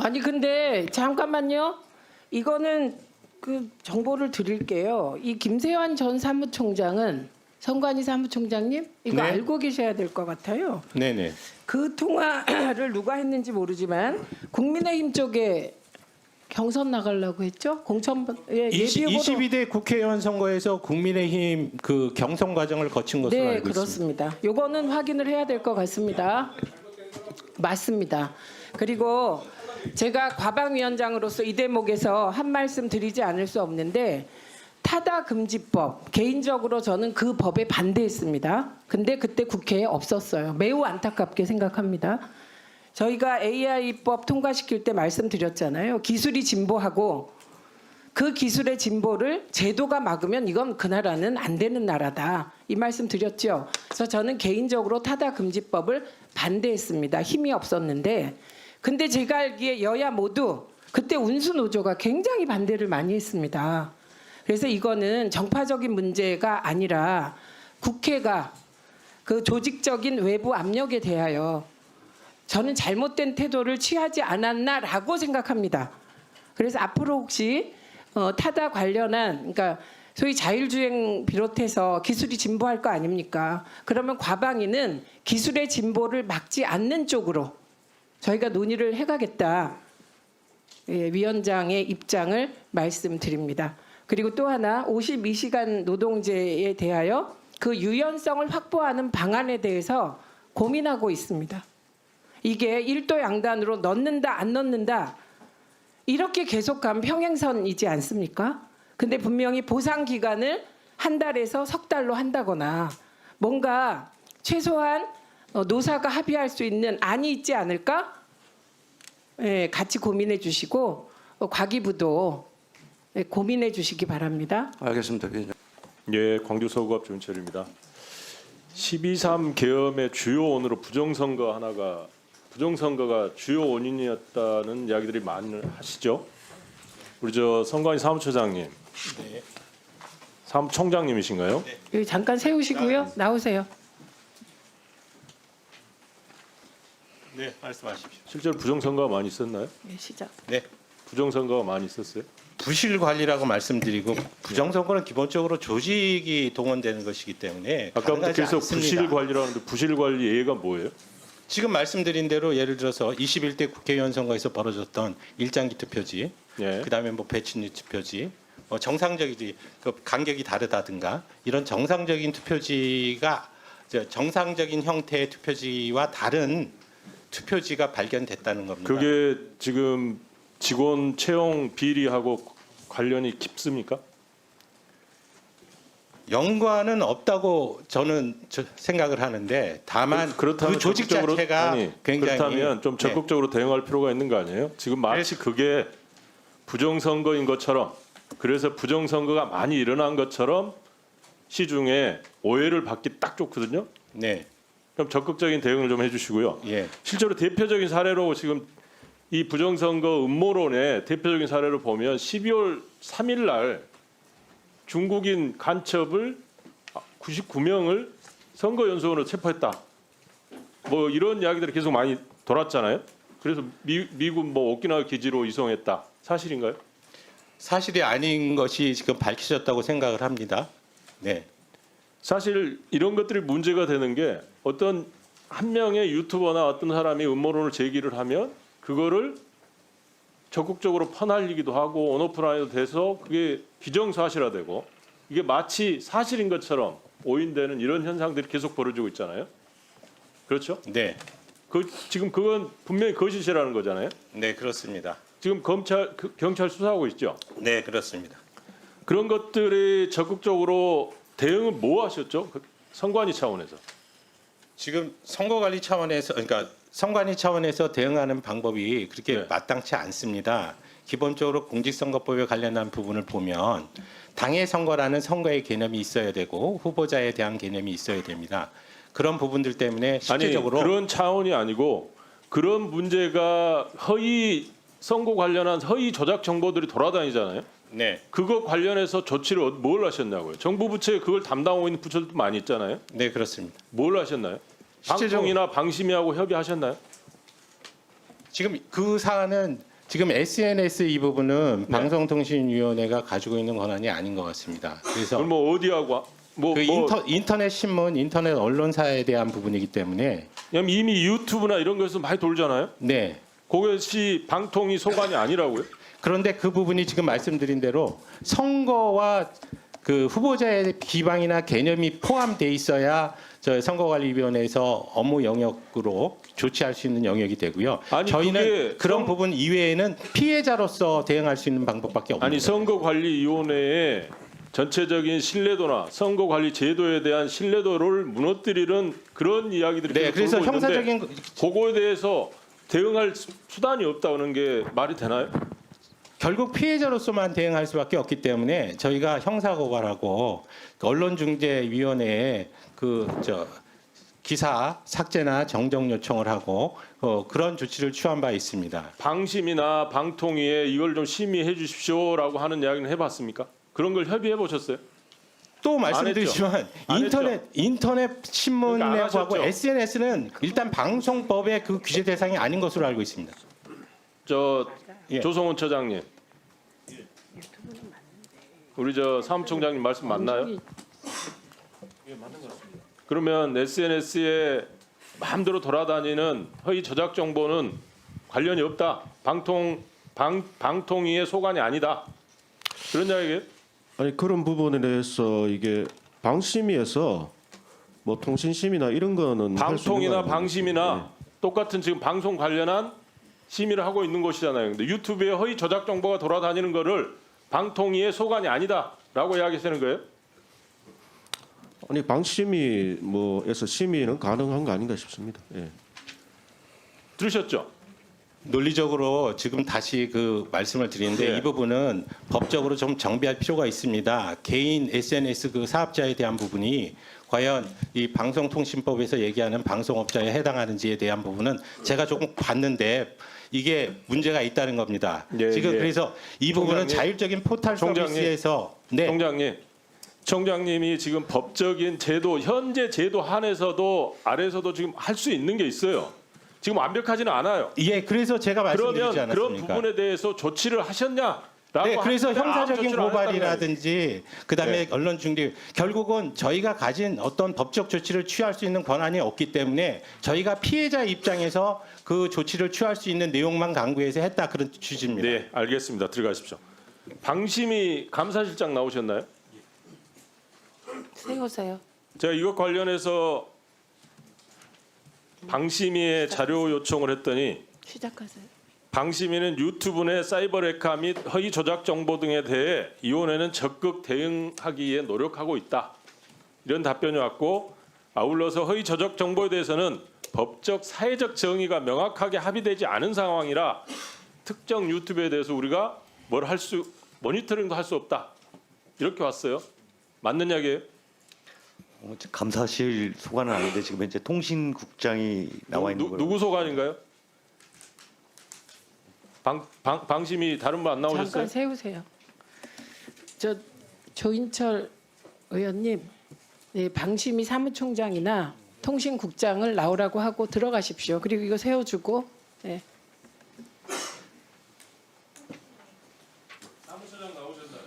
아니 근데 잠깐만요. 이거는 그 정보를 드릴게요. 이 김세환 전 사무총장은 선관위 사무총장님 이거 네. 알고 계셔야 될 것 같아요. 네네. 그 통화를 누가 했는지 모르지만 국민의힘 쪽에 경선 나가려고 했죠? 공천 예, 예비 후보로 22대 국회의원 선거에서 국민의힘 그 경선 과정을 거친 것으로 네, 알고 있습니다. 그렇습니다. 요거는 확인을 해야 될 것 같습니다. 맞습니다. 그리고 제가 과방위원장으로서 이 대목에서 한 말씀 드리지 않을 수 없는데 타다금지법 개인적으로 저는 그 법에 반대했습니다. 근데 그때 국회에 없었어요. 매우 안타깝게 생각합니다. 저희가 AI법 통과시킬 때 말씀드렸잖아요. 기술이 진보하고 그 기술의 진보를 제도가 막으면 이건 그 나라는 안 되는 나라다. 이 말씀 드렸죠. 그래서 저는 개인적으로 타다금지법을 반대했습니다. 힘이 없었는데. 근데 제가 알기에 여야 모두 그때 운수노조가 굉장히 반대를 많이 했습니다. 그래서 이거는 정파적인 문제가 아니라 국회가 그 조직적인 외부 압력에 대하여 저는 잘못된 태도를 취하지 않았나라고 생각합니다. 그래서 앞으로 혹시 타다 관련한 그러니까 소위 자율주행 비롯해서 기술이 진보할 거 아닙니까? 그러면 과방위는 기술의 진보를 막지 않는 쪽으로 저희가 논의를 해가겠다. 예, 위원장의 입장을 말씀드립니다. 그리고 또 하나 52시간 노동제에 대하여 그 유연성을 확보하는 방안에 대해서 고민하고 있습니다. 이게 일도 양단으로 넣는다 안 넣는다 이렇게 계속 가면 평행선이지 않습니까? 근데 분명히 보상 기간을 한 달에서 석 달로 한다거나 뭔가 최소한 노사가 합의할 수 있는 안이 있지 않을까? 예, 같이 고민해 주시고 과기부도 고민해 주시기 바랍니다. 알겠습니다. 예, 광주 서구갑 조인철입니다. 12.3 계엄의 주요 원으로 부정선거가 주요 원인이었다는 이야기들이 많이 하시죠. 우리 저 선관위 사무처장님, 네. 사무총장님이신가요? 여기 잠깐 세우시고요. 나오세요. 네, 말씀하십시오. 실제로 부정선거가 많이 있었나요? 예, 시작. 네. 부정선거가 많이 있었어요? 부실 관리라고 말씀드리고 부정선거는 기본적으로 조직이 동원되는 것이기 때문에 아까부터 가능하지 계속 않습니다. 부실 관리라는데 부실 관리 예가 뭐예요? 지금 말씀드린 대로 예를 들어서 21대 국회의원 선거에서 벌어졌던 일장기 투표지, 예. 그다음에 뭐 배치뉴 투표지, 뭐 정상적이지 그 간격이 다르다든가 이런 정상적인 투표지가 정상적인 형태의 투표지와 다른 투표지가 발견됐다는 겁니다. 그게 지금 직원 채용 비리하고 관련이 깊습니까? 연관은 없다고 저는 생각을 하는데 다만 그 조직 적극적으로- 자체가 아니, 굉장히 그렇다면 좀 적극적으로 대응할 필요가 있는 거 아니에요? 지금 마치 그게 부정선거인 것처럼 그래서 부정선거가 많이 일어난 것처럼 시중에 오해를 받기 딱 좋거든요. 네, 그럼 적극적인 대응을 좀 해주시고요. 예, 실제로 대표적인 사례로 지금 이 부정선거 음모론의 대표적인 사례로 보면 12월 3일 날 중국인 간첩을 99명을 선거연수원으로 체포했다. 뭐 이런 이야기들이 계속 많이 돌았잖아요. 그래서 미국 뭐 오키나와 기지로 이송했다. 사실인가요? 사실이 아닌 것이 지금 밝혀졌다고 생각을 합니다. 네, 사실 이런 것들이 문제가 되는 게 어떤 한 명의 유튜버나 어떤 사람이 음모론을 제기를 하면 그거를 적극적으로 퍼날리기도 하고 온오프라인도 돼서 그게 기정사실화되고 이게 마치 사실인 것처럼 오인되는 이런 현상들이 계속 벌어지고 있잖아요. 그렇죠? 네, 지금 그건 분명히 거짓이라는 거잖아요. 네, 그렇습니다. 지금 경찰 수사하고 있죠. 네, 그렇습니다. 그런 것들이 적극적으로 대응을 뭐 하셨죠? 선관위 차원에서. 지금 선거관리 차원에서 그러니까 선관위 차원에서 대응하는 방법이 그렇게 네. 마땅치 않습니다. 기본적으로 공직선거법에 관련한 부분을 보면 당의 선거라는 선거의 개념이 있어야 되고 후보자에 대한 개념이 있어야 됩니다. 그런 부분들 때문에 실제적으로 아니, 그런 차원이 아니고 그런 문제가 허위 선거 관련한 허위 조작 정보들이 돌아다니잖아요. 네, 그거 관련해서 조치를 뭘 하셨냐고요? 정부 부처에 그걸 담당하고 있는 부처들도 많이 있잖아요. 네, 그렇습니다. 뭘 하셨나요? 실제적으로- 방통이나 방심위하고 협의하셨나요? 지금 그 사안은 지금 SNS 이 부분은 네. 방송통신위원회가 가지고 있는 권한이 아닌 것 같습니다. 그래서 그럼 뭐 어디하고 그 인터넷 신문, 인터넷 언론사에 대한 부분이기 때문에 그럼 이미 유튜브나 이런 것에서 많이 돌잖아요. 네. 그것이 방통위 소관이 아니라고요? 그런데 그 부분이 지금 말씀드린 대로 선거와 그 후보자의 기방이나 개념이 포함돼 있어야 저 선거관리위원회에서 업무 영역으로 조치할 수 있는 영역이 되고요. 아니, 저희는 그게 그런 부분 이외에는 피해자로서 대응할 수 있는 방법밖에 없는 아니 거예요. 선거관리위원회의 전체적인 신뢰도나 선거관리 제도에 대한 신뢰도를 무너뜨리는 그런 이야기들이 네, 계속 그래서 돌고 있는데 형사적인 그거에 대해서 대응할 수단이 없다는 게 말이 되나요? 결국 피해자로서만 대응할 수밖에 없기 때문에 저희가 형사고발하고 언론중재위원회에 기사 삭제나 정정 요청을 하고 그런 조치를 취한 바 있습니다. 방심이나 방통위에 이걸 좀 심의해 주십시오라고 하는 이야기는 해봤습니까? 그런 걸 협의해 보셨어요? 또 말씀드리지만 안 인터넷 그러니까 안 신문하고 하셨죠? SNS는 일단 방송법의 그 규제 대상이 아닌 것으로 알고 있습니다. 저 예. 조성훈 처장님, 우리 저 사무총장님 말씀 맞나요? 그러면 SNS에 마음대로 돌아다니는 허위 저작 정보는 관련이 없다. 방통위의 소관이 아니다. 그런 이야기예요? 아니 그런 부분에 대해서 이게 방심위에서 뭐 통신심이나 이런 거는 할수 있는 방통이나 거 아닙니까? 방심이나 똑같은 지금 방송 관련한 심의를 하고 있는 것이잖아요. 근데 유튜브에 허위 저작 정보가 돌아다니는 거를 방통위의 소관이 아니다라고 이야기하시는 거예요? 아니 방심위 뭐에서 심의는 가능한 거 아닌가 싶습니다. 예. 들으셨죠? 논리적으로 지금 다시 그 말씀을 드리는데 예. 이 부분은 법적으로 좀 정비할 필요가 있습니다. 개인 SNS 그 사업자에 대한 부분이 과연 이 방송통신법에서 얘기하는 방송업자에 해당하는지에 대한 부분은 제가 조금 봤는데 이게 문제가 있다는 겁니다. 예, 지금 예. 그래서 이 부분은 총장님. 자율적인 포털 총장님. 서비스에서 네. 총장님이 지금 법적인 제도 현재 제도 한에서도 아래서도 지금 할 수 있는 게 있어요. 지금 완벽하지는 않아요. 예, 그래서 제가 말씀드리지 그러면 그런 않았습니까? 부분에 대해서 조치를 하셨냐라고 네, 그래서 하는데 아무 형사적인 조치를 안 했다는 거예요. 고발이라든지 그다음에 언론 중립 결국은 저희가 가진 어떤 법적 조치를 취할 수 있는 권한이 없기 때문에 저희가 피해자 입장에서 그 조치를 취할 수 있는 내용만 강구해서 했다 그런 취지입니다. 네, 알겠습니다. 들어가십시오. 방심위 감사실장 나오셨나요? 세우세요. 제가 이것 관련해서 방심위에 자료 요청을 했더니 시작하세요. 방심위는 유튜브 내 사이버 레카 및 허위 조작 정보 등에 대해 위원회는 적극 대응하기에 노력하고 있다. 이런 답변이 왔고 아울러서 허위 조작 정보에 대해서는 법적 사회적 정의가 명확하게 합의되지 않은 상황이라 특정 유튜브에 대해서 우리가 모니터링도 할 수 없다. 이렇게 왔어요. 맞는 이야기예요? 감사실 소관은 아닌데 지금 현재 통신국장이 나와 있는 거예요. 누구 소관인가요? 방심이 다른 분 안 나오셨어요? 잠깐 세우세요. 저 조인철 의원님, 네, 방심위 사무총장이나 통신국장을 나오라고 하고 들어가십시오. 그리고 이거 세워주고. 네. 사무처장 나오셨나요?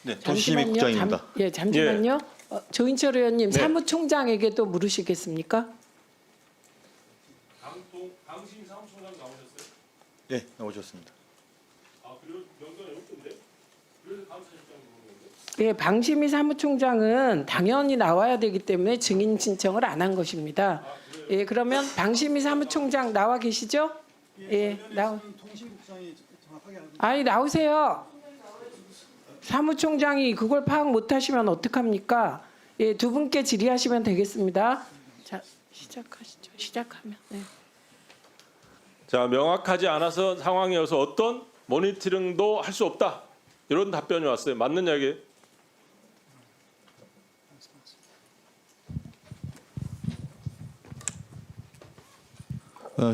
네, 통신심의 국장입니다. 잠시만요. 조인철 의원님, 네. 사무총장에게도 물으시겠습니까? 방심 사무총장 나오셨어요? 네, 나오셨습니다. 아 그래요? 명단이 없던데? 그래서 감사실장 부르는 건데? 예, 방심위 사무총장은 당연히 나와야 되기 때문에 증인 신청을 안 한 것입니다. 예, 그러면 방심위 사무총장 나와 계시죠? 예, 아니 나오세요. 사무총장이 그걸 파악 못하시면 어떡합니까? 예, 두 분께 질의하시면 되겠습니다. 자, 시작하시죠. 시작하면. 네. 자 명확하지 않아서 상황이어서 어떤 모니터링도 할 수 없다. 이런 답변이 왔어요. 맞는 이야기예요?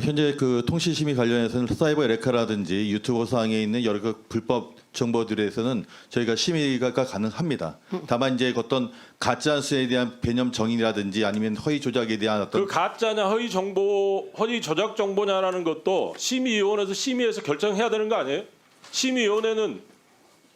현재 그 통신심의 관련해서는 사이버 에레카라든지 유튜브 사항에 있는 여러 그 불법 정보들에 대해서는 저희가 심의가 가능합니다. 다만 이제 어떤 가짜뉴스에 대한 개념 정의라든지 아니면 허위 조작에 대한 어떤 그 가짜냐 허위 정보, 허위 조작 정보냐라는 것도 심의위원회에서 심의해서 결정해야 되는 거 아니에요? 심의위원회는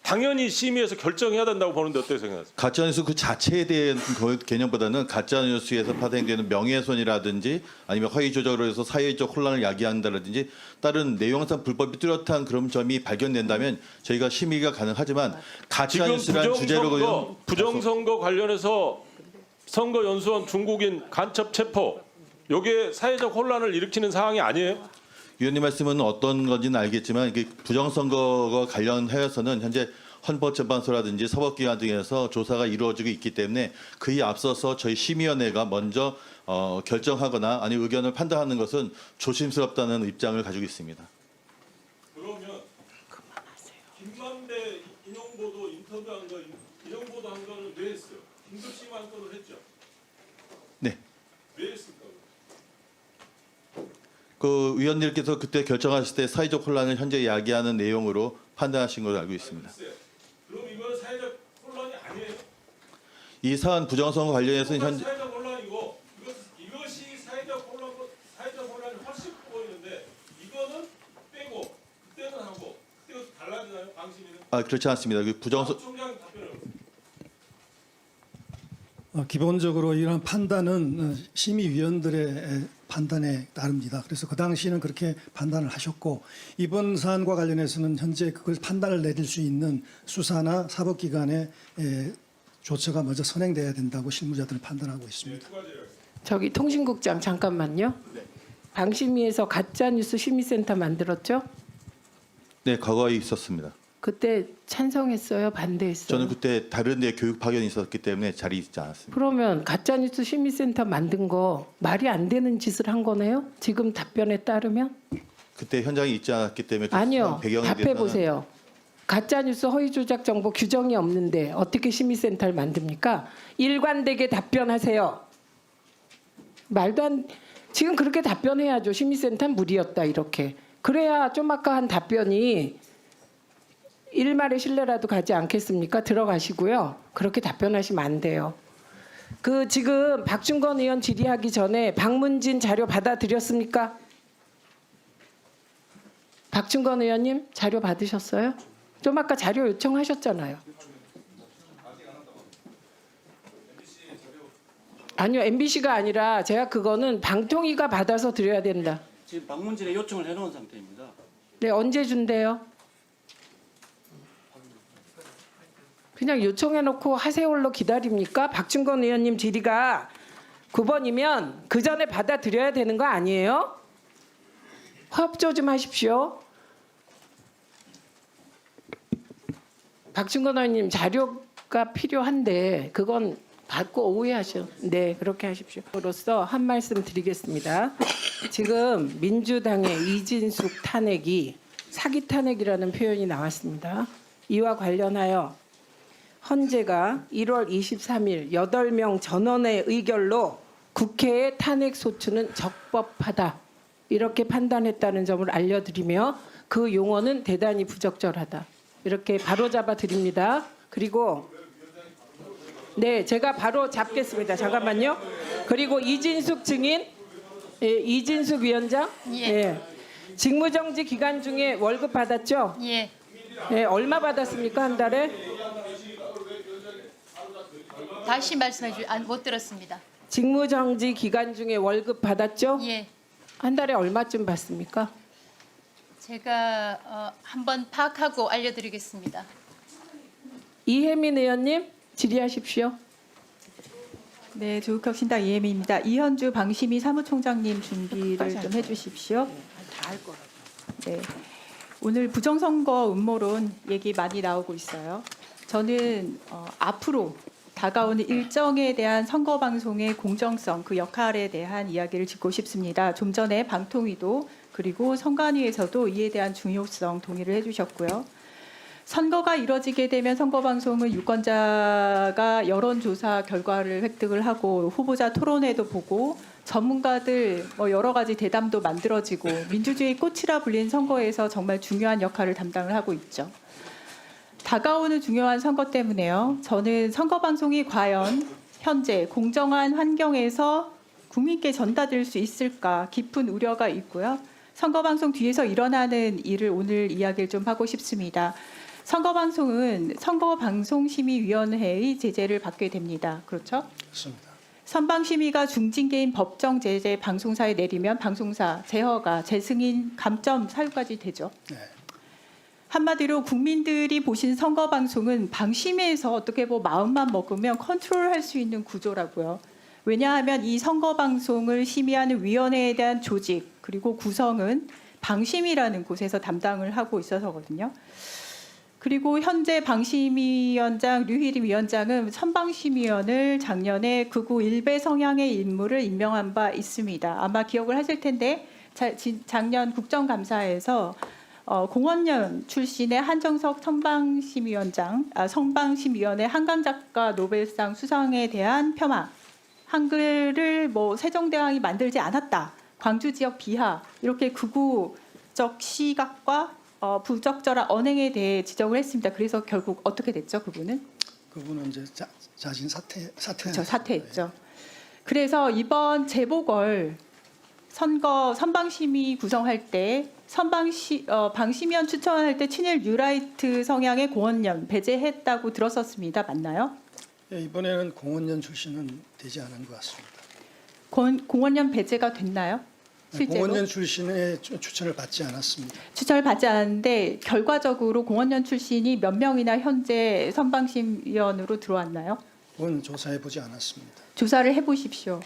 당연히 심의해서 결정해야 된다고 보는데 어떻게 생각하세요? 가짜뉴스 그 자체에 대한 그 개념보다는 가짜뉴스에서 파생되는 명예훼손이라든지 아니면 허위 조작으로 해서 사회적 혼란을 야기한다든지 다른 내용상 불법이 뚜렷한 그런 점이 발견된다면 저희가 심의가 가능하지만 지금 가짜뉴스란 주제로 부정선거 관련해서 선거연수원 중국인 간첩 체포 이게 사회적 혼란을 일으키는 사항이 아니에요? 위원님 말씀은 어떤 건지는 알겠지만 이게 부정선거와 관련하여서는 현재 헌법재판소라든지 사법기관 등에서 조사가 이루어지고 있기 때문에 그에 앞서서 저희 심의위원회가 먼저 결정하거나 아니 의견을 판단하는 것은 조심스럽다는 입장을 가지고 있습니다. 그러면 김만배 인용보도 인터뷰한 거 인용보도 한 거는 왜 했어요? 긴급심한 건을 했죠. 네. 왜 했을까? 그 위원님께서 그때 결정하실 때 사회적 혼란을 현재 야기하는 내용으로 판단하신 걸로 알고 있습니다. 그럼 이건 사회적 혼란이 아니에요? 이 사안 부정선거 관련해서는 현재 사회적 혼란이고 이것이 사회적 혼란이 훨씬 커 보이는데 이거는 빼고 그때는 하고 그때가 달라지나요? 방심이는? 그렇지 않습니다. 그 총장 답변을. 기본적으로 이런 판단은 심의위원들의 판단에 따릅니다. 그래서 그 당시에는 그렇게 판단을 하셨고 이번 사안과 관련해서는 현재 그걸 판단을 내릴 수 있는 수사나 사법기관의 조처가 먼저 선행돼야 된다고 실무자들은 판단하고 있습니다. 저기 통신국장 잠깐만요. 방심위에서 가짜뉴스 심의센터 만들었죠? 네 과거에 있었습니다. 그때 찬성했어요? 반대했어요? 저는 그때 다른 데 교육 파견이 있었기 때문에 자리에 있지 않았습니다. 그러면 가짜뉴스 심의센터 만든 거 말이 안 되는 짓을 한 거네요? 지금 답변에 따르면? 그때 현장에 있지 않았기 때문에 그 아니요. 배경에 답해 대해서는 보세요. 가짜뉴스 허위 조작 정보 규정이 없는데 어떻게 심의센터를 만듭니까? 일관되게 답변하세요. 말도 안 지금 그렇게 답변해야죠. 심의센터는 무리였다 이렇게. 그래야 쪼막한 답변이 일말의 신뢰라도 가지 않겠습니까? 들어가시고요. 그렇게 답변하시면 안 돼요. 그 지금 박준건 의원 질의하기 전에 박문진 자료 받아들였습니까? 박준건 의원님 자료 받으셨어요? 좀 아까 자료 요청하셨잖아요. 아니요, MBC가 아니라 제가 그거는 방통위가 받아서 드려야 된다. 지금 방문진에 요청을 해놓은 상태입니다. 네, 언제 준대요? 그냥 요청해놓고 하세월로 기다립니까? 박준건 의원님 질의가 9번이면 그 전에 받아들여야 되는 거 아니에요? 협조 좀 하십시오. 박준건 의원님 자료가 필요한데 그건 받고 오후에 하셔. 네, 그렇게 하십시오. 로서 한 말씀 드리겠습니다. 지금 민주당의 이진숙 탄핵이 사기 탄핵이라는 표현이 나왔습니다. 이와 관련하여 헌재가 1월 23일 8명 전원의 의결로 국회의 탄핵 소추는 적법하다 이렇게 판단했다는 점을 알려드리며 그 용어는 대단히 부적절하다 이렇게 바로잡아 드립니다. 그리고 네, 제가 바로 잡겠습니다. 잠깐만요. 그리고 이진숙 증인, 이진숙 위원장, 예. 직무정지 기간 중에 월급 받았죠? 예. 얼마 받았습니까 한 달에? 다시 말씀해 못 들었습니다. 직무정지 기간 중에 월급 받았죠? 예. 한 달에 얼마쯤 받습니까? 제가 한번 파악하고 알려드리겠습니다. 이혜민 의원님 질의하십시오. 네, 조국혁신당 이혜미입니다. 이현주 방심위 사무총장님 준비를 좀 해주십시오. 다 할 거라고. 네, 오늘 부정선거 음모론 얘기 많이 나오고 있어요. 저는 앞으로 다가오는 일정에 대한 선거 방송의 공정성, 그 역할에 대한 이야기를 짚고 싶습니다. 좀 전에 방통위도 그리고 선관위에서도 이에 대한 중요성 동의를 해주셨고요. 선거가 이뤄지게 되면 선거방송은 유권자가 여론조사 결과를 획득을 하고 후보자 토론회도 보고 전문가들 뭐 여러 가지 대담도 만들어지고 민주주의 꽃이라 불린 선거에서 정말 중요한 역할을 담당을 하고 있죠. 다가오는 중요한 선거 때문에요. 저는 선거 방송이 과연 현재 공정한 환경에서 국민께 전달될 수 있을까 깊은 우려가 있고요. 선거 방송 뒤에서 일어나는 일을 오늘 이야기를 좀 하고 싶습니다. 선거 방송은 선거방송심의위원회의 제재를 받게 됩니다. 그렇죠? 그렇습니다. 선방심의가 중징계인 법정 제재 방송사에 내리면 방송사 제허가 재승인 감점 사유까지 되죠. 네. 한마디로 국민들이 보신 선거 방송은 방심위에서 어떻게 마음만 먹으면 컨트롤할 수 있는 구조라고요. 왜냐하면 이 선거 방송을 심의하는 위원회에 대한 조직 그리고 구성은 방심위라는 곳에서 담당을 하고 있어서거든요. 그리고 현재 방심위원장 류희림 위원장은 선방심의원을 작년에 극우 일베 성향의 인물을 임명한 바 있습니다. 아마 기억을 하실 텐데 작년 국정감사에서 공원연 출신의 한정석 선방심의원의 한강작가 노벨상 수상에 대한 폄하, 한글을 세종대왕이 만들지 않았다, 광주 지역 비하 이렇게 극우적 시각과 부적절한 언행에 대해 지적을 했습니다. 그래서 결국 어떻게 됐죠, 그분은? 그분은 이제 자진 사퇴했죠. 그래서 이번 재보궐 선거 선방심의 구성할 때 방심위원 추천할 때 친일 뉴라이트 성향의 공원연 배제했다고 들었었습니다. 맞나요? 예, 이번에는 공원연 출신은 되지 않은 것 같습니다. 공원연 배제가 됐나요? 실제로? 공원연 출신의 추천을 받지 않았습니다. 추천을 받지 않았는데 결과적으로 공원연 출신이 몇 명이나 현재 선방심위원으로 들어왔나요? 그건 조사해 보지 않았습니다. 조사를 해보십시오.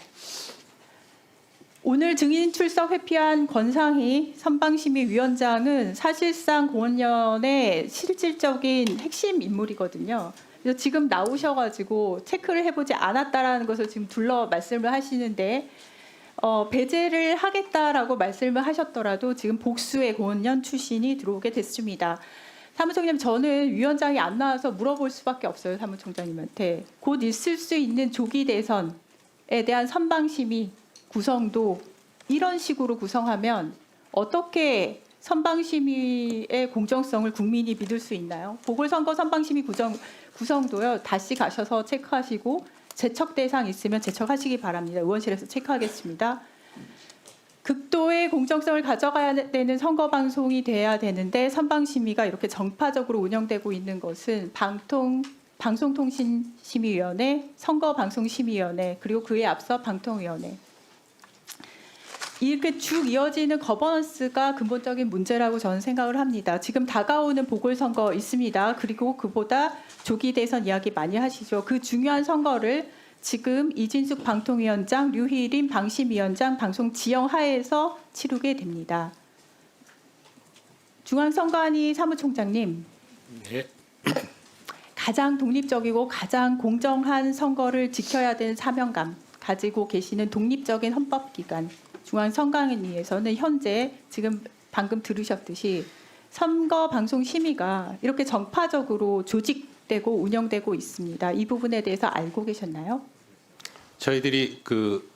오늘 증인 출석 회피한 권상희 선방심의위원장은 사실상 공원연의 실질적인 핵심 인물이거든요. 그래서 지금 나오셔가지고 체크를 해보지 않았다라는 것을 지금 둘러 말씀을 하시는데 배제를 하겠다라고 말씀을 하셨더라도 지금 복수의 공원연 출신이 들어오게 됐습니다. 사무총장님, 저는 위원장이 안 나와서 물어볼 수밖에 없어요. 사무총장님한테. 곧 있을 수 있는 조기 대선에 대한 선방심의 구성도 이런 식으로 구성하면 어떻게 선방심의의 공정성을 국민이 믿을 수 있나요? 보궐선거 선방심의 구성도요. 다시 가셔서 체크하시고 제척 대상 있으면 제척하시기 바랍니다. 의원실에서 체크하겠습니다. 극도의 공정성을 가져가야 되는 선거 방송이 돼야 되는데 선방심의가 이렇게 정파적으로 운영되고 있는 것은 방송통신심의위원회, 선거방송심의위원회, 그리고 그에 앞서 방통위원회. 이렇게 쭉 이어지는 거버넌스가 근본적인 문제라고 저는 생각을 합니다. 지금 다가오는 보궐선거 있습니다. 그리고 그보다 조기 대선 이야기 많이 하시죠. 그 중요한 선거를 지금 이진숙 방통위원장, 류희림 방심위원장 방송 지형 하에서 치르게 됩니다. 중앙선관위 사무총장님. 네. 가장 독립적이고 가장 공정한 선거를 지켜야 되는 사명감 가지고 계시는 독립적인 헌법기관 중앙선관위에서는 현재 지금 방금 들으셨듯이 선거방송심의가 이렇게 정파적으로 조직되고 운영되고 있습니다. 이 부분에 대해서 알고 계셨나요? 저희들이 그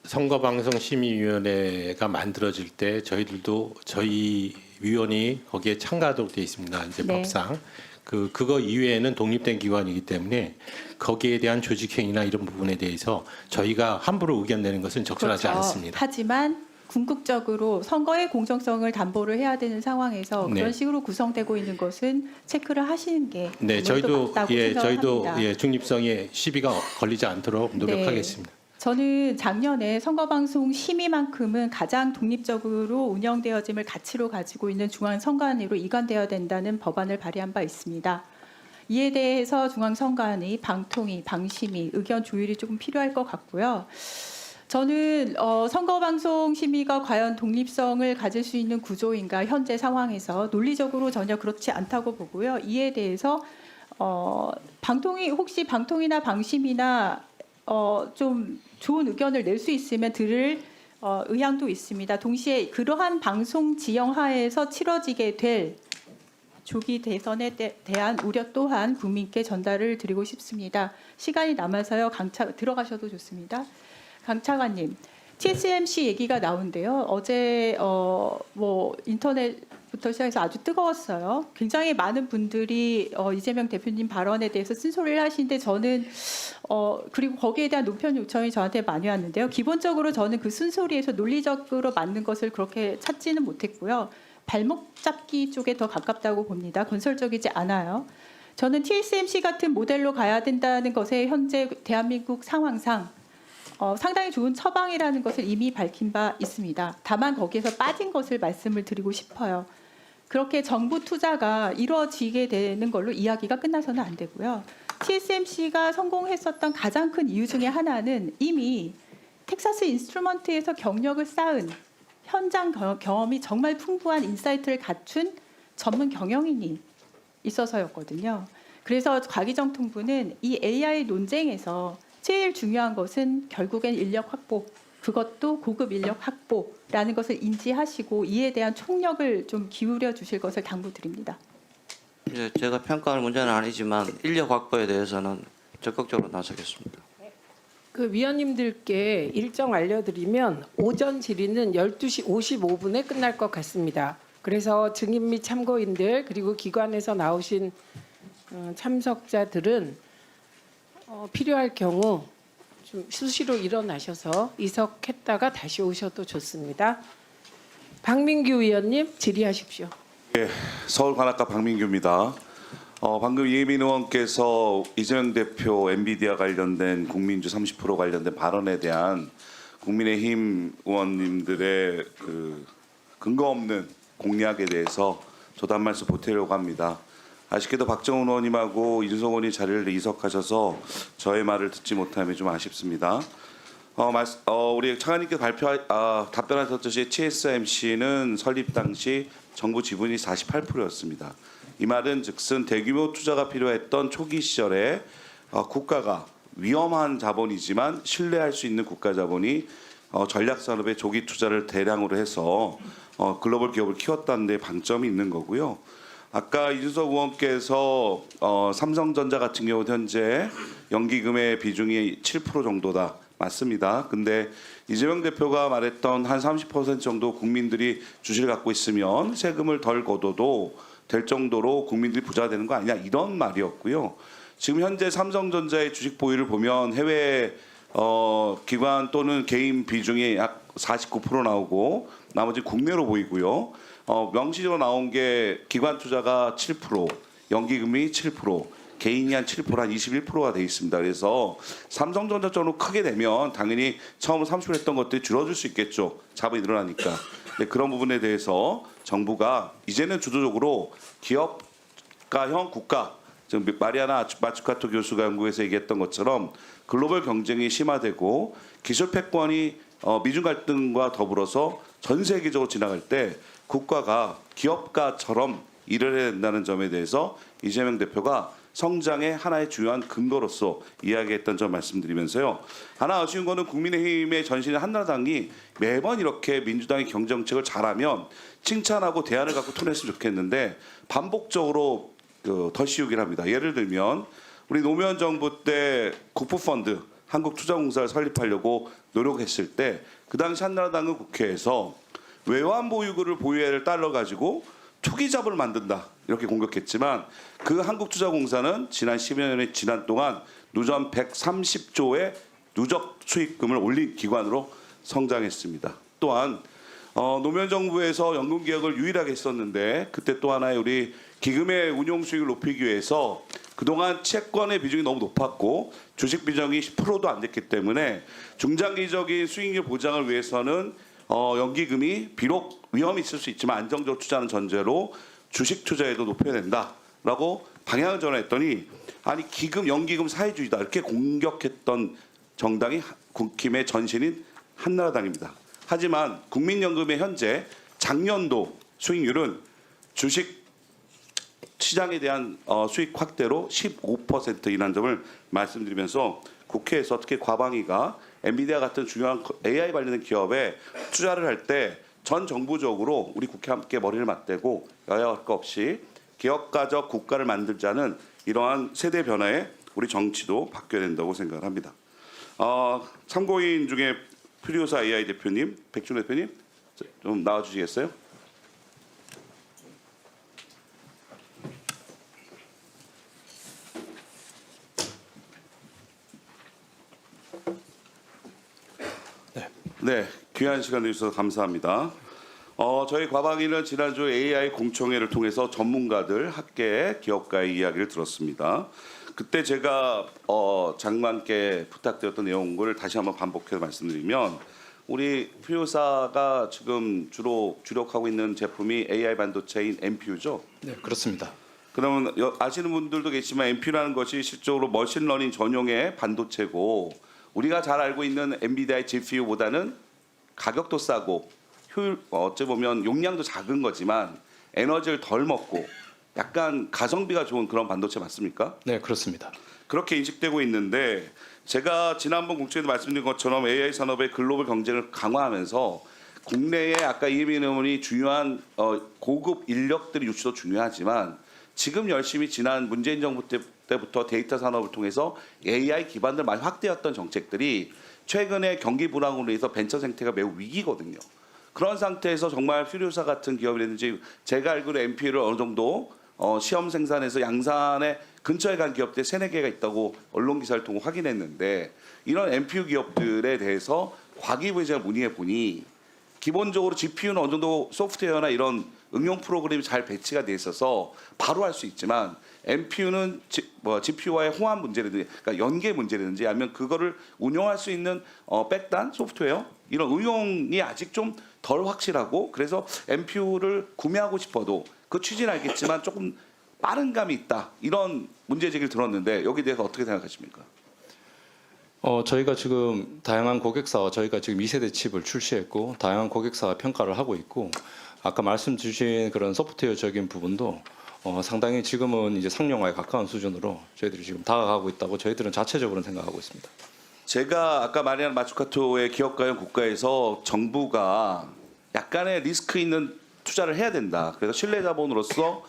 선거방송심의위원회가 만들어질 때 저희들도 저희 위원이 거기에 참가하도록 되어 있습니다. 이제 네. 법상 그거 이외에는 독립된 기관이기 때문에 거기에 대한 조직행위나 이런 부분에 대해서 저희가 함부로 의견 내는 것은 적절하지 그렇죠. 않습니다. 하지만 궁극적으로 선거의 공정성을 담보를 해야 되는 상황에서 네. 그런 식으로 구성되고 있는 것은 체크를 하시는 게 네, 저희도 맞다고 생각을 합니다. 중립성에 시비가 걸리지 않도록 노력하겠습니다. 저는 작년에 선거방송 심의만큼은 가장 독립적으로 운영되어짐을 가치로 가지고 있는 중앙선관위로 이관되어야 된다는 법안을 발의한 바 있습니다. 이에 대해서 중앙선관위, 방통위, 방심위 의견 조율이 조금 필요할 것 같고요. 저는 선거방송 심의가 과연 독립성을 가질 수 있는 구조인가 현재 상황에서 논리적으로 전혀 그렇지 않다고 보고요. 이에 대해서 혹시 방통이나 방심이나 좀 좋은 의견을 낼 수 있으면 들을 의향도 있습니다. 동시에 그러한 방송 지형 하에서 치러지게 될 조기 대선에 대한 우려 또한 국민께 전달을 드리고 싶습니다. 시간이 남아서요. 들어가셔도 좋습니다. 강 차관님, TSMC 얘기가 나온대요. 어제 뭐 인터넷부터 시작해서 아주 뜨거웠어요. 굉장히 많은 분들이 이재명 대표님 발언에 대해서 쓴소리를 하시는데 저는 그리고 거기에 대한 노편 요청이 저한테 많이 왔는데요. 기본적으로 저는 그 쓴소리에서 논리적으로 맞는 것을 그렇게 찾지는 못했고요. 발목 잡기 쪽에 더 가깝다고 봅니다. 건설적이지 않아요. 저는 TSMC 같은 모델로 가야 된다는 것에 현재 대한민국 상황상 상당히 좋은 처방이라는 것을 이미 밝힌 바 있습니다. 다만 거기에서 빠진 것을 말씀을 드리고 싶어요. 그렇게 정부 투자가 이루어지게 되는 걸로 이야기가 끝나서는 안 되고요. TSMC가 성공했었던 가장 큰 이유 중에 하나는 이미 텍사스 인스트루먼트에서 경력을 쌓은 현장 경험이 정말 풍부한 인사이트를 갖춘 전문 경영인이 있어서였거든요. 그래서 과기정통부는 이 AI 논쟁에서 제일 중요한 것은 결국엔 인력 확보, 그것도 고급 인력 확보라는 것을 인지하시고 이에 대한 총력을 좀 기울여 주실 것을 당부드립니다. 이제 제가 평가할 문제는 아니지만 인력 확보에 대해서는 적극적으로 나서겠습니다. 그 위원님들께 일정 알려드리면 오전 질의는 12시 55분에 끝날 것 같습니다. 그래서 증인 및 참고인들 그리고 기관에서 나오신 참석자들은 필요할 경우 좀 수시로 일어나셔서 이석했다가 다시 오셔도 좋습니다. 박민규 위원님 질의하십시오. 네, 서울관악가 박민규입니다. 방금 이혜민 의원께서 이재명 대표 엔비디아 관련된 국민주 30% 관련된 발언에 대한 국민의힘 의원님들의 그 근거 없는 공약에 대해서 저도 한 말씀 보태려고 합니다. 아쉽게도 박정훈 의원님하고 이준석 의원이 자리를 이석하셔서 저의 말을 듣지 못함이 좀 아쉽습니다. 우리 차관님께서 답변하셨듯이 TSMC는 설립 당시 정부 지분이 48%였습니다. 이 말은 즉슨 대규모 투자가 필요했던 초기 시절에 국가가 위험한 자본이지만 신뢰할 수 있는 국가 자본이 전략산업에 조기 투자를 대량으로 해서 글로벌 기업을 키웠다는 데 방점이 있는 거고요. 아까 이준석 의원께서 삼성전자 같은 경우 현재 연기금의 비중이 7% 정도다. 맞습니다. 근데 이재명 대표가 말했던 한 30% 정도 국민들이 주식을 갖고 있으면 세금을 덜 걷어도 될 정도로 국민들이 부자가 되는 거 아니냐 이런 말이었고요. 지금 현재 삼성전자의 주식 보유를 보면 해외 기관 또는 개인 비중이 약 49% 나오고 나머지 국내로 보이고요. 명시적으로 나온 게 기관 투자가 7%, 연기금이 7%, 개인이 한 7%, 한 21%가 돼 있습니다. 그래서 삼성전자 쪽으로 크게 되면 당연히 처음 30% 했던 것들이 줄어들 수 있겠죠. 자본이 늘어나니까. 근데 그런 부분에 대해서 정부가 이제는 주도적으로 기업가형 국가, 지금 마리아나 마츠카토 교수가 연구에서 얘기했던 것처럼 글로벌 경쟁이 심화되고 기술 패권이 미중 갈등과 더불어서 전 세계적으로 지나갈 때 국가가 기업가처럼 일을 해야 된다는 점에 대해서 이재명 대표가 성장의 하나의 중요한 근거로서 이야기했던 점 말씀드리면서요. 하나 아쉬운 거는 국민의힘의 전신인 한나라당이 매번 이렇게 민주당이 경정책을 잘하면 칭찬하고 대안을 갖고 토냈으면 좋겠는데 반복적으로 덜씌우기를 합니다. 예를 들면 우리 노무현 정부 때 국부펀드 한국투자공사를 설립하려고 노력했을 때 그 당시 한나라당은 국회에서 외환보유고를 보유액을 달러 가지고 투기잡을 만든다 이렇게 공격했지만 그 한국투자공사는 지난 10여년의 지난 동안 누적 130조의 누적 수익금을 올린 기관으로 성장했습니다. 또한 노무현 정부에서 연금개혁을 유일하게 했었는데 그때 또 하나의 우리 기금의 운용 수익을 높이기 위해서 그동안 채권의 비중이 너무 높았고 주식 비중이 10%도 안 됐기 때문에 중장기적인 수익률 보장을 위해서는 연기금이 비록 위험이 있을 수 있지만 안정적으로 투자하는 전제로 주식 투자에도 높여야 된다라고 방향을 전했더니 아니 기금 연기금 사회주의다 이렇게 공격했던 정당이 국힘의 전신인 한나라당입니다. 하지만 국민연금의 현재 작년도 수익률은 주식 시장에 대한 수익 확대로 15%이라는 점을 말씀드리면서 국회에서 특히 과방위가 엔비디아 같은 중요한 AI 관련된 기업에 투자를 할 때 전 정부적으로 우리 국회 함께 머리를 맞대고 여야 할 것 없이 기업가적 국가를 만들자는 이러한 세대 변화에 우리 정치도 바뀌어야 된다고 생각을 합니다. 참고인 중에 퓨리오사 AI 대표님, 백준 대표님 좀 나와주시겠어요? 네, 귀한 시간 내주셔서 감사합니다. 저희 과방위는 지난주 AI 공청회를 통해서 전문가들, 학계, 기업가의 이야기를 들었습니다. 그때 제가 장관께 부탁드렸던 내용을 다시 한번 반복해서 말씀드리면 우리 퓨리오사가 지금 주로 주력하고 있는 제품이 AI 반도체인 NPU죠. 네, 그렇습니다. 그러면 아시는 분들도 계시지만 NPU라는 것이 실적으로 머신러닝 전용의 반도체고 우리가 잘 알고 있는 엔비디아의 GPU보다는 가격도 싸고 어찌 보면 용량도 작은 거지만 에너지를 덜 먹고 약간 가성비가 좋은 그런 반도체 맞습니까? 네, 그렇습니다. 그렇게 인식되고 있는데 제가 지난번 공청회에도 말씀드린 것처럼 AI 산업의 글로벌 경쟁을 강화하면서 국내에 아까 이혜민 의원이 중요한 고급 인력들의 유치도 중요하지만 지금 열심히 지난 문재인 정부 때부터 데이터 산업을 통해서 AI 기반을 많이 확대했던 정책들이 최근에 경기 불황으로 인해서 벤처 생태가 매우 위기거든요. 그런 상태에서 정말 퓨리오사 같은 기업이라든지 제가 알기로 NPU를 어느 정도 시험 생산해서 양산에 근처에 간 기업들 3-4개가 있다고 언론 기사를 통해 확인했는데 이런 NPU 기업들에 대해서 과기부에 제가 문의해 보니 기본적으로 GPU는 어느 정도 소프트웨어나 이런 응용 프로그램이 잘 배치가 돼 있어서 바로 할 수 있지만 NPU는 GPU와의 호환 문제라든지 그러니까 연계 문제라든지 아니면 그거를 운용할 수 있는 백단 소프트웨어 이런 응용이 아직 좀 덜 확실하고 그래서 NPU를 구매하고 싶어도 그 취지는 알겠지만 조금 빠른 감이 있다 이런 문제 제기를 들었는데 여기에 대해서 어떻게 생각하십니까? 저희가 지금 다양한 고객사와 저희가 지금 2세대 칩을 출시했고 다양한 고객사와 평가를 하고 있고 아까 말씀 주신 그런 소프트웨어적인 부분도 상당히 지금은 이제 상용화에 가까운 수준으로 저희들이 지금 다가가고 있다고 저희들은 자체적으로 생각하고 있습니다. 제가 아까 말한 마츠카토의 기업가용 국가에서 정부가 약간의 리스크 있는 투자를 해야 된다. 그래서 신뢰 자본으로서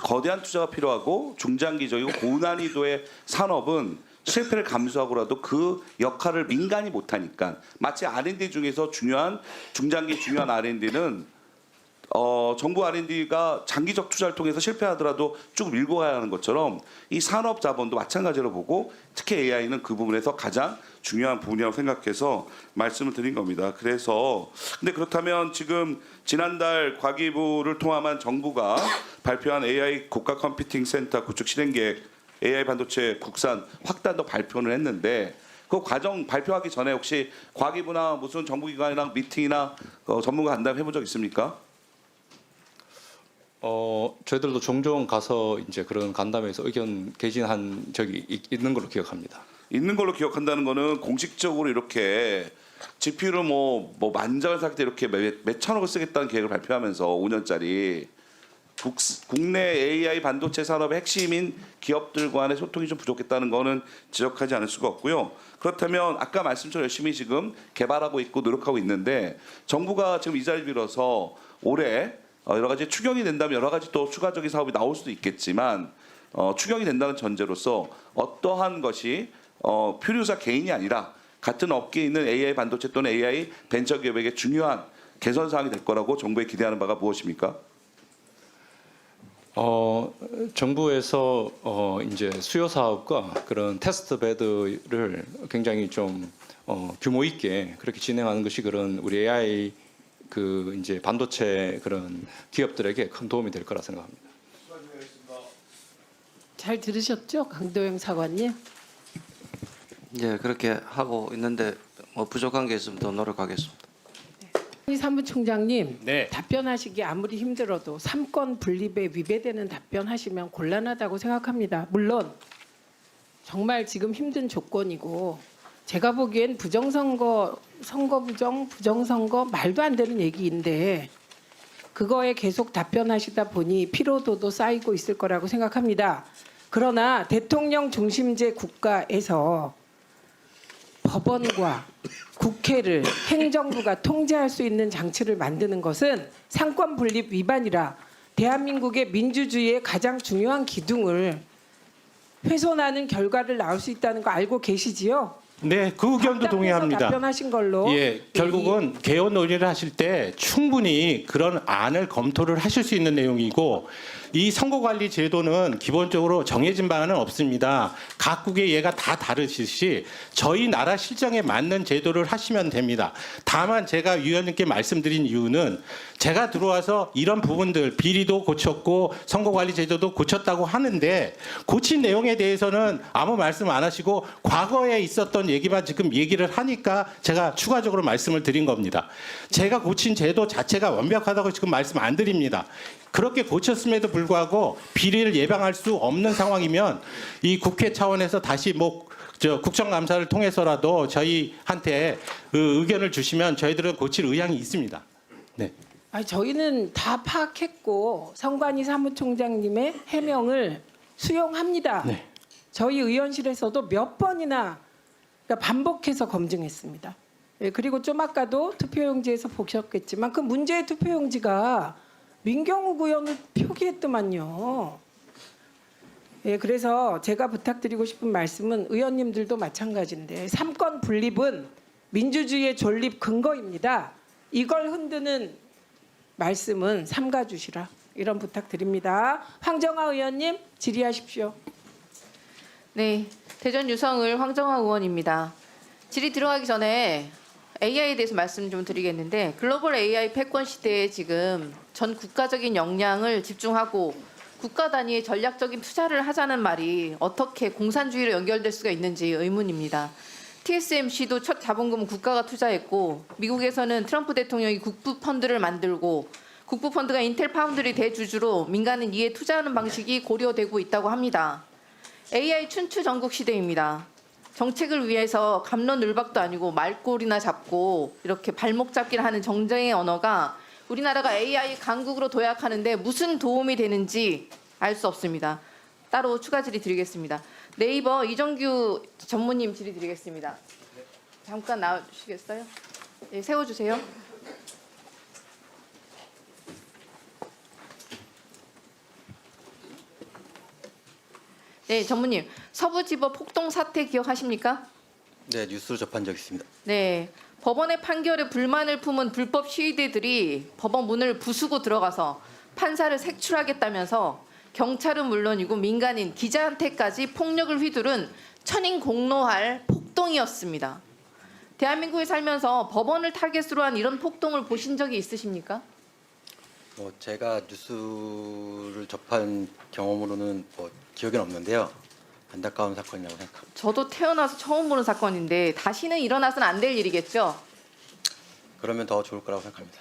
거대한 투자가 필요하고 중장기적이고 고난이도의 산업은 실패를 감수하고라도 그 역할을 민간이 못하니까 마치 R&D 중에서 중장기 중요한 R&D는 정부 R&D가 장기적 투자를 통해서 실패하더라도 쭉 밀고 가야 하는 것처럼 이 산업 자본도 마찬가지로 보고 특히 AI는 그 부분에서 가장 중요한 부분이라고 생각해서 말씀을 드린 겁니다. 그래서 근데 그렇다면 지금 지난달 과기부를 통함한 정부가 발표한 AI 국가 컴퓨팅 센터 구축 실행 계획 AI 반도체 국산 확단도 발표를 했는데 그 과정 발표하기 전에 혹시 과기부나 무슨 정부기관이랑 미팅이나 전문가 간담회 해본 적 있습니까? 저희들도 종종 가서 이제 그런 간담회에서 의견 개진한 적이 있는 걸로 기억합니다. 있는 걸로 기억한다는 거는 공식적으로 이렇게 GPU를 뭐 만장을 살 때 이렇게 몇 천억을 쓰겠다는 계획을 발표하면서 5년짜리 국내 AI 반도체 산업의 핵심인 기업들 간의 소통이 좀 부족했다는 거는 지적하지 않을 수가 없고요. 그렇다면 아까 말씀처럼 열심히 지금 개발하고 있고 노력하고 있는데 정부가 지금 이 자리를 빌어서 올해 여러 가지 추경이 된다면 여러 가지 또 추가적인 사업이 나올 수도 있겠지만 추경이 된다는 전제로서 어떠한 것이 퓨리오사 개인이 아니라 같은 업계에 있는 AI 반도체 또는 AI 벤처 기업에게 중요한 개선 사항이 될 거라고 정부에 기대하는 바가 무엇입니까? 정부에서 이제 수요 사업과 그런 테스트 베드를 굉장히 좀 규모 있게 그렇게 진행하는 것이 그런 우리 AI 그 이제 반도체 그런 기업들에게 큰 도움이 될 거라 생각합니다. 잘 들으셨죠, 강도영 사관님? 예, 그렇게 하고 있는데 뭐 부족한 게 있으면 더 노력하겠습니다. 이 사무총장님 네. 답변하시기 아무리 힘들어도 삼권 분립에 위배되는 답변하시면 곤란하다고 생각합니다. 물론 정말 지금 힘든 조건이고 제가 보기엔 부정선거, 선거 부정, 부정선거 말도 안 되는 얘기인데 그거에 계속 답변하시다 보니 피로도도 쌓이고 있을 거라고 생각합니다. 그러나 대통령 중심제 국가에서 법원과 국회를 행정부가 통제할 수 있는 장치를 만드는 것은 상권 분립 위반이라 대한민국의 민주주의의 가장 중요한 기둥을 훼손하는 결과를 낳을 수 있다는 거 알고 계시지요? 네, 그 의견도 답답해서 동의합니다. 답변하신 걸로. 예, 결국은 개헌 논의를 하실 때 충분히 그런 안을 검토를 하실 수 있는 내용이고 이 선거관리 제도는 기본적으로 정해진 바는 없습니다. 각국의 예가 다 다르듯이 저희 나라 실정에 맞는 제도를 하시면 됩니다. 다만 제가 위원님께 말씀드린 이유는 제가 들어와서 이런 부분들 비리도 고쳤고 선거관리 제도도 고쳤다고 하는데 고친 내용에 대해서는 아무 말씀 안 하시고 과거에 있었던 얘기만 지금 얘기를 하니까 제가 추가적으로 말씀을 드린 겁니다. 제가 고친 제도 자체가 완벽하다고 지금 말씀 안 드립니다. 그렇게 고쳤음에도 불구하고 비리를 예방할 수 없는 상황이면 이 국회 차원에서 다시 국정감사를 통해서라도 저희한테 그 의견을 주시면 저희들은 고칠 의향이 있습니다. 네. 아니, 저희는 다 파악했고 선관위 사무총장님의 해명을 수용합니다. 네. 저희 의원실에서도 몇 번이나 그러니까 반복해서 검증했습니다. 예, 그리고 좀 아까도 투표용지에서 보셨겠지만 그 문제의 투표용지가 민경욱 의원을 표기했더만요. 예, 그래서 제가 부탁드리고 싶은 말씀은 의원님들도 마찬가지인데 삼권 분립은 민주주의의 존립 근거입니다. 이걸 흔드는 말씀은 삼가주시라 이런 부탁드립니다. 황정아 의원님 질의하십시오. 네, 대전 유성을 황정아 의원입니다. 질의 들어가기 전에 AI에 대해서 말씀 좀 드리겠는데 글로벌 AI 패권 시대에 지금 전 국가적인 역량을 집중하고 국가 단위의 전략적인 투자를 하자는 말이 어떻게 공산주의로 연결될 수가 있는지 의문입니다. TSMC도 첫 자본금은 국가가 투자했고 미국에서는 트럼프 대통령이 국부 펀드를 만들고 국부 펀드가 인텔 파운드리 대주주로 민간은 이에 투자하는 방식이 고려되고 있다고 합니다. AI 춘추 전국 시대입니다. 정책을 위해서 갑론을박도 아니고 말꼬리나 잡고 이렇게 발목 잡기를 하는 정쟁의 언어가 우리나라가 AI 강국으로 도약하는데 무슨 도움이 되는지 알 수 없습니다. 따로 추가 질의 드리겠습니다. 네이버 이정규 전무님 질의 드리겠습니다. 잠깐 나와주시겠어요? 네, 세워주세요. 네, 전무님. 서부지법 폭동 사태 기억하십니까? 네, 뉴스로 접한 적 있습니다. 네. 법원의 판결에 불만을 품은 불법 시위대들이 법원 문을 부수고 들어가서 판사를 색출하겠다면서 경찰은 물론이고 민간인, 기자한테까지 폭력을 휘두른 천인공노할 폭동이었습니다. 대한민국에 살면서 법원을 타겟으로 한 이런 폭동을 보신 적이 있으십니까? 제가 뉴스를 접한 경험으로는 기억은 없는데요. 안타까운 사건이라고 생각합니다. 저도 태어나서 처음 보는 사건인데 다시는 일어나서는 안 될 일이겠죠? 그러면 더 좋을 거라고 생각합니다.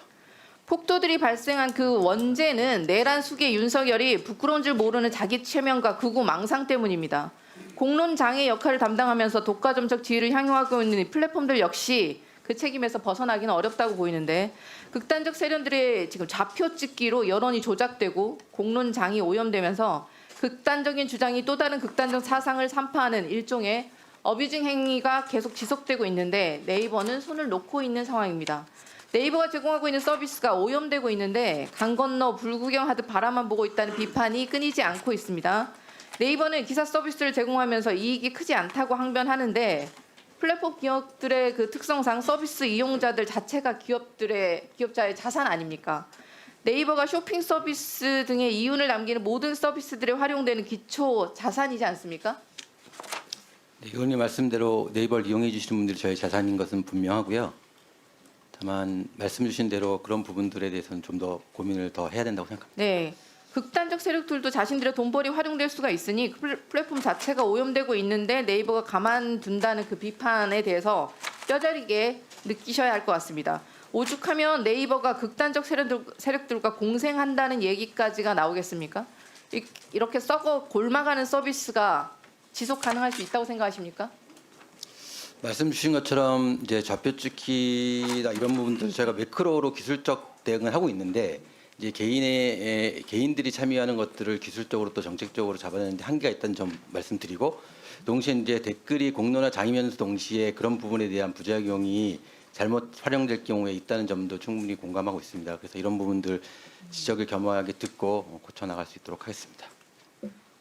폭도들이 발생한 그 원죄는 내란 수계 윤석열이 부끄러운 줄 모르는 자기 체면과 극우 망상 때문입니다. 공론 장애 역할을 담당하면서 독과점적 지위를 향유하고 있는 이 플랫폼들 역시 그 책임에서 벗어나기는 어렵다고 보이는데 극단적 세력들의 지금 좌표 찍기로 여론이 조작되고 공론 장이 오염되면서 극단적인 주장이 또 다른 극단적 사상을 산파하는 일종의 어뷰징 행위가 계속 지속되고 있는데 네이버는 손을 놓고 있는 상황입니다. 네이버가 제공하고 있는 서비스가 오염되고 있는데 강 건너 불구경하듯 바라만 보고 있다는 비판이 끊이지 않고 있습니다. 네이버는 기사 서비스를 제공하면서 이익이 크지 않다고 항변하는데 플랫폼 기업들의 그 특성상 서비스 이용자들 자체가 기업자의 자산 아닙니까? 네이버가 쇼핑 서비스 등의 이윤을 남기는 모든 서비스들에 활용되는 기초 자산이지 않습니까? 네, 의원님 말씀대로 네이버를 이용해 주시는 분들이 저희 자산인 것은 분명하고요. 다만 말씀 주신 대로 그런 부분들에 대해서는 좀 더 고민을 더 해야 된다고 생각합니다. 네. 극단적 세력들도 자신들의 돈벌이 활용될 수가 있으니 플랫폼 자체가 오염되고 있는데 네이버가 가만둔다는 그 비판에 대해서 뼈저리게 느끼셔야 할 것 같습니다. 오죽하면 네이버가 극단적 세력들과 공생한다는 얘기까지가 나오겠습니까? 이렇게 썩어 골마가는 서비스가 지속 가능할 수 있다고 생각하십니까? 말씀 주신 것처럼 이제 좌표 찍기나 이런 부분들 저희가 매크로로 기술적 대응을 하고 있는데 이제 개인들이 참여하는 것들을 기술적으로 또 정책적으로 잡아내는데 한계가 있다는 점 말씀드리고 동시에 이제 댓글이 공론화 장이면서 동시에 그런 부분에 대한 부작용이 잘못 활용될 경우에 있다는 점도 충분히 공감하고 있습니다. 그래서 이런 부분들 지적을 겸허하게 듣고 고쳐 나갈 수 있도록 하겠습니다.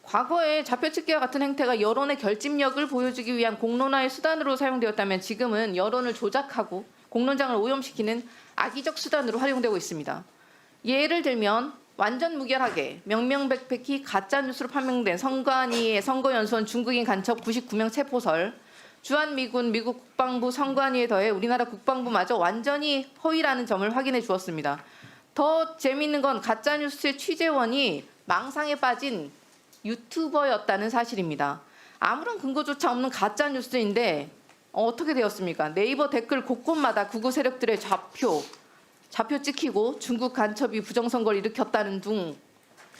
과거에 좌표찍기와 같은 행태가 여론의 결집력을 보여주기 위한 공론화의 수단으로 사용되었다면 지금은 여론을 조작하고 공론장을 오염시키는 악의적 수단으로 활용되고 있습니다. 예를 들면 완전 무결하게 명명백백히 가짜뉴스로 판명된 선관위의 선거연수원 중국인 간첩 99명 체포설, 주한미군 미국 국방부 선관위에 더해 우리나라 국방부마저 완전히 허위라는 점을 확인해 주었습니다. 더 재미있는 건 가짜뉴스의 취재원이 망상에 빠진 유튜버였다는 사실입니다. 아무런 근거조차 없는 가짜뉴스인데 어떻게 되었습니까? 네이버 댓글 곳곳마다 극우 세력들의 좌표 찍히고 중국 간첩이 부정선거를 일으켰다는 등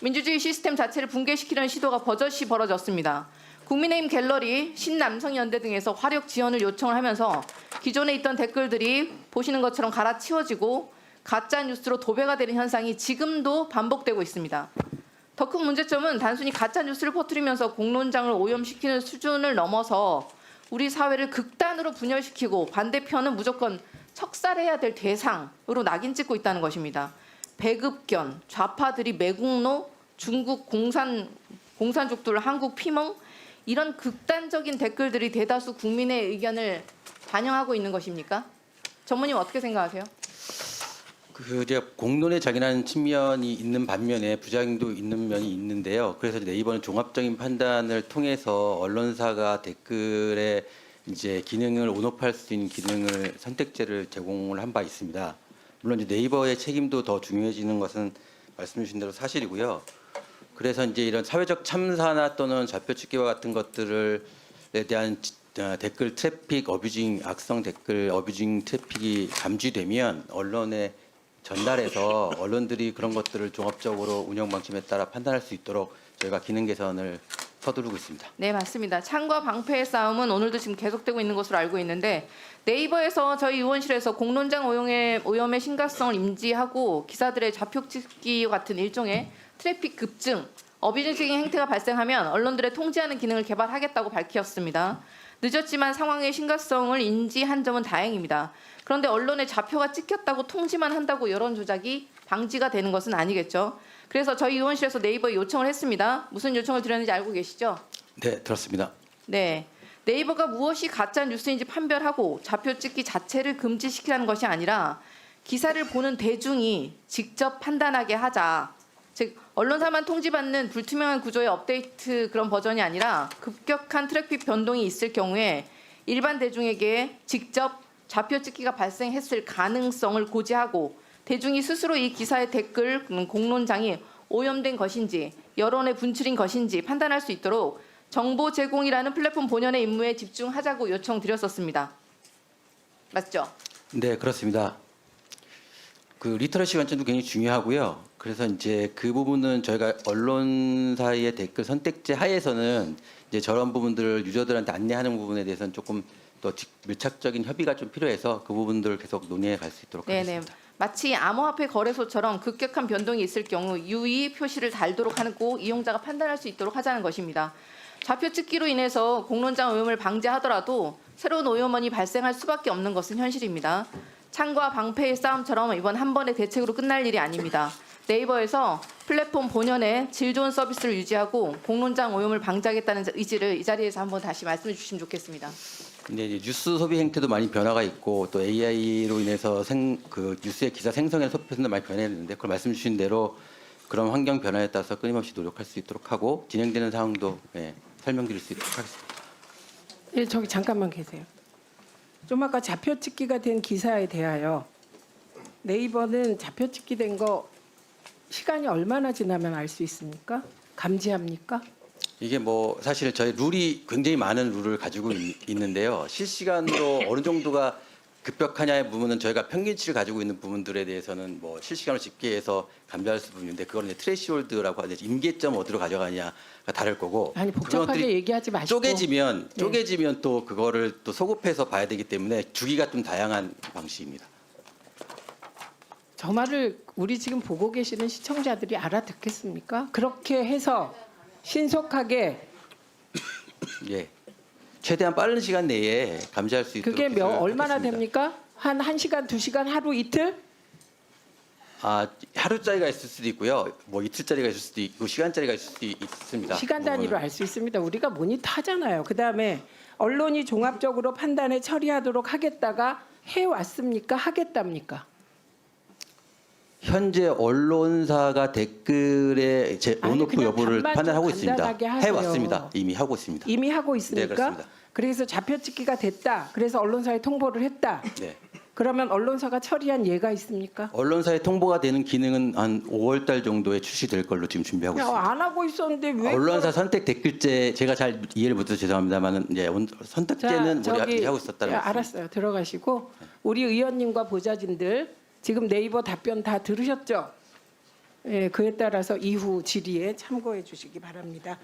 민주주의 시스템 자체를 붕괴시키려는 시도가 버젓이 벌어졌습니다. 국민의힘 갤러리, 신남성연대 등에서 화력 지원을 요청을 하면서 기존에 있던 댓글들이 보시는 것처럼 갈아치워지고 가짜뉴스로 도배가 되는 현상이 지금도 반복되고 있습니다. 더 큰 문제점은 단순히 가짜뉴스를 퍼뜨리면서 공론장을 오염시키는 수준을 넘어서 우리 사회를 극단으로 분열시키고 반대편은 무조건 척살해야 될 대상으로 낙인 찍고 있다는 것입니다. 배급견, 좌파들이 매국노, 중국 공산족들 한국 피멍 이런 극단적인 댓글들이 대다수 국민의 의견을 반영하고 있는 것입니까? 전무님 어떻게 생각하세요? 이제 공론에 작용하는 측면이 있는 반면에 부작용도 있는 면이 있는데요. 그래서 네이버는 종합적인 판단을 통해서 언론사가 댓글에 이제 기능을 온오프할 수 있는 기능을 선택제를 제공을 한 바 있습니다. 물론 이제 네이버의 책임도 더 중요해지는 것은 말씀 주신 대로 사실이고요. 그래서 이제 이런 사회적 참사나 또는 좌표찍기와 같은 것들에 대한 댓글 트래픽 어뷰징, 악성 댓글 어뷰징 트래픽이 감지되면 언론에 전달해서 언론들이 그런 것들을 종합적으로 운영 방침에 따라 판단할 수 있도록 저희가 기능 개선을 서두르고 있습니다. 네, 맞습니다. 창과 방패의 싸움은 오늘도 지금 계속되고 있는 것으로 알고 있는데 네이버에서 저희 의원실에서 공론장 오염의 심각성을 인지하고 기사들의 좌표 찍기 같은 일종의 트래픽 급증, 어뷰징적인 행태가 발생하면 언론들의 통제하는 기능을 개발하겠다고 밝혔습니다. 늦었지만 상황의 심각성을 인지한 점은 다행입니다. 그런데 언론의 좌표가 찍혔다고 통지만 한다고 여론 조작이 방지가 되는 것은 아니겠죠. 그래서 저희 의원실에서 네이버에 요청을 했습니다. 무슨 요청을 드렸는지 알고 계시죠? 네, 들었습니다. 네. 네이버가 무엇이 가짜 뉴스인지 판별하고 좌표 찍기 자체를 금지시키라는 것이 아니라 기사를 보는 대중이 직접 판단하게 하자. 즉 언론사만 통지받는 불투명한 구조의 업데이트 그런 버전이 아니라 급격한 트래픽 변동이 있을 경우에 일반 대중에게 직접 좌표 찍기가 발생했을 가능성을 고지하고 대중이 스스로 이 기사의 댓글 공론장이 오염된 것인지 여론의 분출인 것인지 판단할 수 있도록 정보 제공이라는 플랫폼 본연의 임무에 집중하자고 요청드렸었습니다. 맞죠? 네, 그렇습니다. 그 리터러시 관점도 굉장히 중요하고요. 그래서 이제 그 부분은 저희가 언론사의 댓글 선택제 하에서는 이제 저런 부분들을 유저들한테 안내하는 부분에 대해서는 조금 더 밀착적인 협의가 좀 필요해서 그 부분들을 계속 논의해 갈 수 있도록 하겠습니다. 마치 암호화폐 거래소처럼 급격한 변동이 있을 경우 유의 표시를 달도록 하고 이용자가 판단할 수 있도록 하자는 것입니다. 좌표 찍기로 인해서 공론장 오염을 방지하더라도 새로운 오염원이 발생할 수밖에 없는 것은 현실입니다. 창과 방패의 싸움처럼 이번 한 번의 대책으로 끝날 일이 아닙니다. 네이버에서 플랫폼 본연의 질 좋은 서비스를 유지하고 공론장 오염을 방지하겠다는 의지를 이 자리에서 한번 다시 말씀해 주시면 좋겠습니다. 근데 이제 뉴스 소비 행태도 많이 변화가 있고 또 AI로 인해서 그 뉴스의 기사 생성이나 소비 패턴도 많이 변했는데 그걸 말씀 주신 대로 그런 환경 변화에 따라서 끊임없이 노력할 수 있도록 하고 진행되는 상황도 설명드릴 수 있도록 하겠습니다. 예, 저기 잠깐만 계세요. 좀 아까 좌표 찍기가 된 기사에 대하여 네이버는 좌표 찍기 된 거 시간이 얼마나 지나면 알 수 있습니까? 감지합니까? 이게 뭐 사실 저희 룰이 굉장히 많은 룰을 가지고 있는데요. 실시간으로 어느 정도가 급격하냐의 부분은 저희가 평균치를 가지고 있는 부분들에 대해서는 뭐 실시간으로 집계해서 감지할 수 있는데 그거는 이제 트레시홀드라고 하죠. 임계점 어디로 가져가냐가 다를 거고. 아니 복잡하게 얘기하지 마시고. 쪼개지면 또 그거를 또 소급해서 봐야 되기 때문에 주기가 좀 다양한 방식입니다. 저 말을 우리 지금 보고 계시는 시청자들이 알아듣겠습니까? 그렇게 해서 신속하게 예. 최대한 빠른 시간 내에 감지할 수 있도록 그게 얼마나 하겠습니다. 됩니까? 한 1시간, 2시간, 하루 이틀? 하루짜리가 있을 수도 있고요. 뭐 이틀짜리가 있을 수도 있고 시간짜리가 있을 수도 있습니다. 시간 단위로 알 수 있습니다. 우리가 모니터하잖아요. 그다음에 언론이 종합적으로 판단해 처리하도록 하겠다가 해왔습니까? 하겠답니까? 현재 언론사가 댓글의 아니, 온오프 그냥 여부를 답만 판단하고 좀 있습니다. 간단하게 하세요. 해왔습니다. 이미 하고 있습니다. 이미 하고 있습니까? 네, 그렇습니다. 그래서 좌표찍기가 됐다. 그래서 언론사에 통보를 했다. 네. 그러면 언론사가 처리한 예가 있습니까? 언론사에 통보가 되는 기능은 한 5월 달 정도에 출시될 걸로 지금 준비하고 야, 있습니다. 안 하고 있었는데 왜? 언론사 선택 댓글제 제가 잘 이해를 못해서 죄송합니다만은 이제 선택제는 우리가 하고 있었다는 말씀. 알았어요. 들어가시고 우리 의원님과 보좌진들 지금 네이버 답변 다 들으셨죠? 예, 그에 따라서 이후 질의에 참고해 주시기 바랍니다.